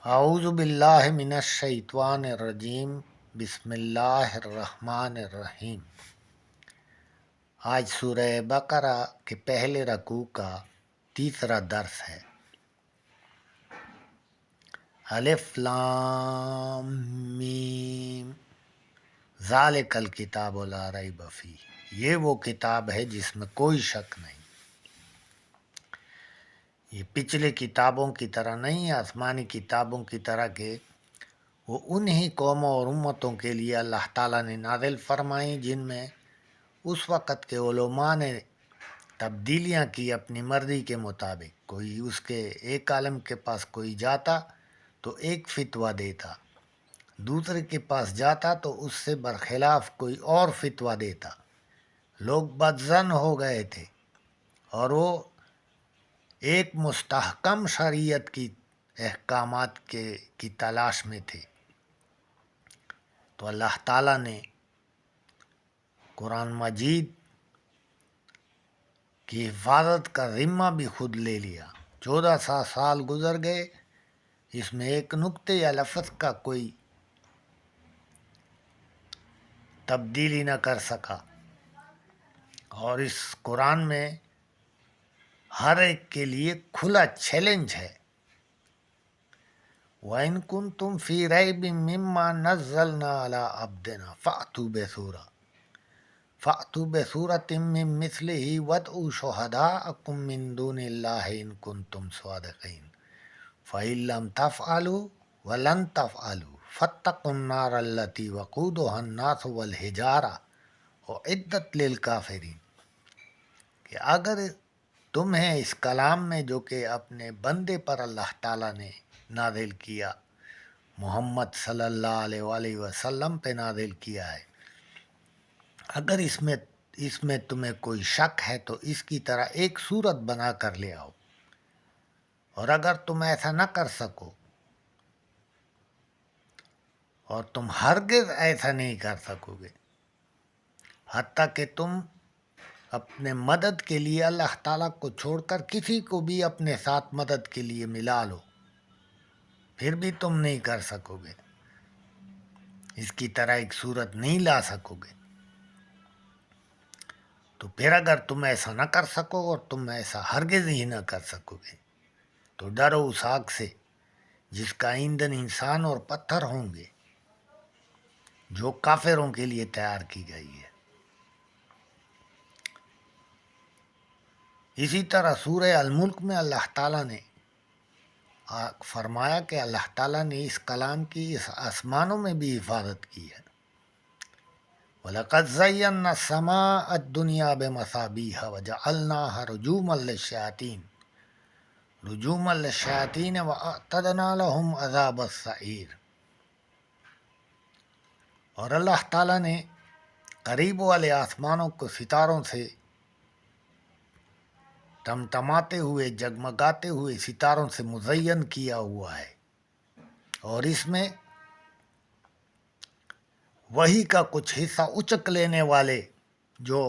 اعوذ باللہ من الشیطان الرجیم بسم اللہ الرحمن الرحیم۔ آج سورہ بقرہ کے پہلے رکوع کا تیسرا درس ہے۔ الف لام میم ذالک الکتاب لا ریب فیہ، یہ وہ کتاب ہے جس میں کوئی شک نہیں۔ یہ پچھلے کتابوں کی طرح نہیں، آسمانی کتابوں کی طرح کہ وہ انہی قوموں اور امتوں کے لیے اللہ تعالیٰ نے نازل فرمائی جن میں اس وقت کے علماء نے تبدیلیاں کی اپنی مرضی کے مطابق۔ کوئی اس کے ایک عالم کے پاس کوئی جاتا تو ایک فتویٰ دیتا، دوسرے کے پاس جاتا تو اس سے برخلاف کوئی اور فتویٰ دیتا۔ لوگ بدظن ہو گئے تھے اور وہ ایک مستحکم شریعت کی احکامات کی تلاش میں تھے، تو اللہ تعالیٰ نے قرآن مجید کی حفاظت کا ذمہ بھی خود لے لیا۔ 1400 سال گزر گئے، اس میں ایک نقطے یا لفظ کا کوئی تبدیلی نہ کر سکا، اور اس قرآن میں ہر ایک کے لیے کھلا چیلنج ہے۔ وَإِن كُنتُمْ فِي رَيْبٍ مِّمَّا نَزَّلْنَا عَلَىٰ عَبْدِنَا فَأْتُوا بِسُورَةٍ مِّن مِّثْلِهِ وَادْعُوا شُهَدَاءَكُم مِّن دُونِ اللَّهِ إِن كُنتُمْ صَادِقِينَ فَإِن لَّمْ تَفْعَلُوا وَلَن تَفْعَلُوا فَاتَّقُوا النَّارَ الَّتِي وَقُودُهَا النَّاسُ وَالْحِجَارَةُ أُعِدَّتْ لِلْكَافِرِينَ، کہ اگر تمہیں اس کلام میں جو کہ اپنے بندے پر اللہ تعالیٰ نے نازل کیا، محمد صلی اللہ علیہ وآلہ وسلم پہ نازل کیا ہے، اگر اس میں تمہیں کوئی شک ہے تو اس کی طرح ایک صورت بنا کر لے آؤ، اور اگر تم ایسا نہ کر سکو، اور تم ہرگز ایسا نہیں کر سکو گے حتیٰ کہ تم اپنے مدد کے لیے اللہ تعالیٰ کو چھوڑ کر کسی کو بھی اپنے ساتھ مدد کے لیے ملا لو، پھر بھی تم نہیں کر سکو گے، اس کی طرح ایک صورت نہیں لا سکو گے۔ تو پھر اگر تم ایسا نہ کر سکو اور تم ایسا ہرگز ہی نہ کر سکو گے تو ڈرو اس آگ سے جس کا ایندھن انسان اور پتھر ہوں گے، جو کافروں کے لیے تیار کی گئی ہے۔ اسی طرح سورہ الملک میں اللہ تعالیٰ نے فرمایا کہ اللہ تعالیٰ نے اس کلام کی اس آسمانوں میں بھی حفاظت کی ہے۔ وَلَقَدْ زَيَّنَّا السَّمَاءَ الدُّنْيَا بِمَصَابِيحَ وَجَعَلْنَاهَا رُجُومًا لِلشَّيَاطِينِ وَأَعْتَدْنَا لَهُمْ عَذَابَ السَّعِيرِ، اور اللہ تعالیٰ نے قریب والے آسمانوں کو ستاروں سے ٹمٹماتے ہوئے، جگمگاتے ہوئے ستاروں سے مزین کیا ہوا ہے، اور اس میں وہی کا کچھ حصہ اچک لینے والے جو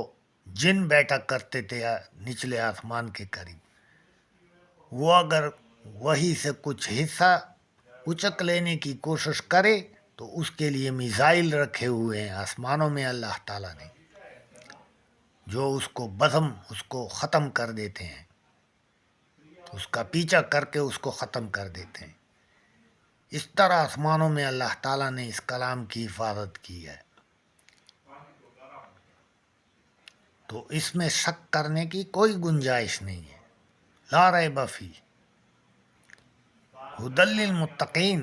جن بیٹھا کرتے تھے نچلے آسمان کے قریب، وہ اگر وہی سے کچھ حصہ اچک لینے کی کوشش کرے تو اس کے لیے میزائل رکھے ہوئے ہیں آسمانوں میں اللہ تعالیٰ نے، جو اس کو ختم کر دیتے ہیں، اس کا پیچھا کر کے اس کو ختم کر دیتے ہیں۔ اس طرح آسمانوں میں اللہ تعالیٰ نے اس کلام کی حفاظت کی ہے، تو اس میں شک کرنے کی کوئی گنجائش نہیں ہے۔ لا ریب فیہ ھدی للمتقین،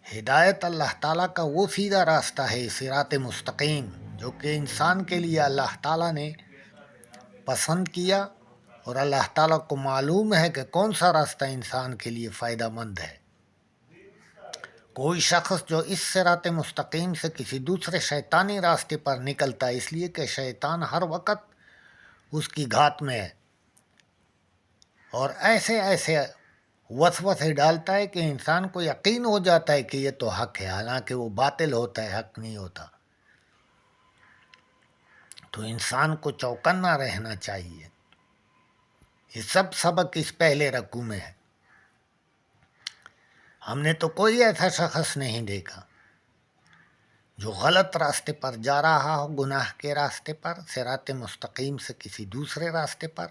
ہدایت اللہ تعالیٰ کا وہ سیدھا راستہ ہے، صراط مستقیم، جو کہ انسان کے لیے اللہ تعالیٰ نے پسند کیا، اور اللہ تعالیٰ کو معلوم ہے کہ کون سا راستہ انسان کے لیے فائدہ مند ہے۔ کوئی شخص جو اس صراط مستقیم سے کسی دوسرے شیطانی راستے پر نکلتا ہے، اس لیے کہ شیطان ہر وقت اس کی گھات میں ہے، اور ایسے وسوسے ڈالتا ہے کہ انسان کو یقین ہو جاتا ہے کہ یہ تو حق ہے، حالانکہ وہ باطل ہوتا ہے، حق نہیں ہوتا۔ تو انسان کو چوکنا رہنا چاہیے۔ یہ سب سبق اس پہلے رکوع میں ہے۔ ہم نے تو کوئی ایسا شخص نہیں دیکھا جو غلط راستے پر جا رہا ہو، گناہ کے راستے پر، صراط مستقیم سے کسی دوسرے راستے پر،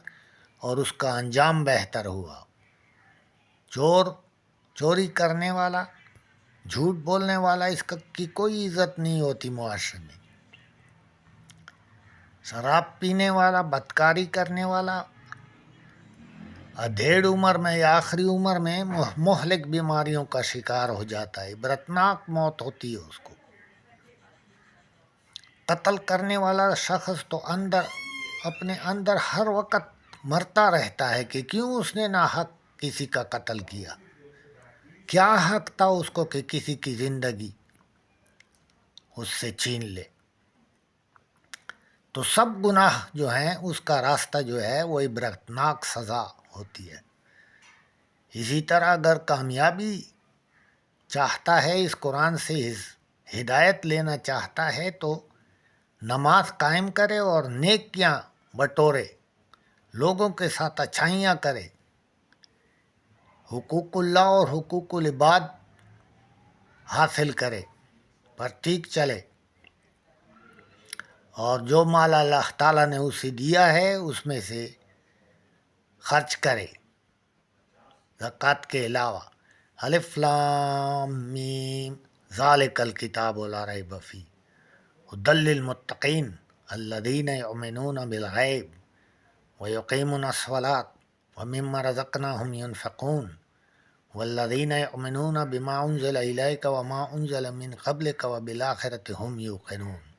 اور اس کا انجام بہتر ہوا۔ چور، چوری کرنے والا، جھوٹ بولنے والا، کی کوئی عزت نہیں ہوتی معاشرے میں۔ شراب پینے والا، بدکاری کرنے والا ادھیڑ عمر میں یا آخری عمر میں مہلک بیماریوں کا شکار ہو جاتا ہے، عبرتناک موت ہوتی ہے اس کو۔ قتل کرنے والا شخص تو اپنے اندر ہر وقت مرتا رہتا ہے کہ کیوں اس نے ناحق کسی کا قتل کیا، کیا حق تھا اس کو کہ کسی کی زندگی اس سے چھین لے۔ تو سب گناہ جو ہیں اس کا راستہ جو ہے وہ عبرتناک سزا ہوتی ہے۔ اسی طرح اگر کامیابی چاہتا ہے، اس قرآن سے ہدایت لینا چاہتا ہے، تو نماز قائم کرے اور نیکیاں بٹورے، لوگوں کے ساتھ اچھائیاں کرے، حقوق اللہ اور حقوق العباد حاصل کرے، پر ٹھیک چلے، اور جو مال اللہ تعالیٰ نے اسے دیا ہے اس میں سے خرچ کرے زکوٰۃ کے علاوہ۔ الف لام میم ذالک الکتاب لا ریب فیہ ھدی للمتقین الذین یؤمنون بالغیب ویقیمون الصلاۃ ومما رزقناہم ینفقون والذین یؤمنون بما انزل الیک وما انزل من قبلک وبالآخرۃ ھم یوقنون۔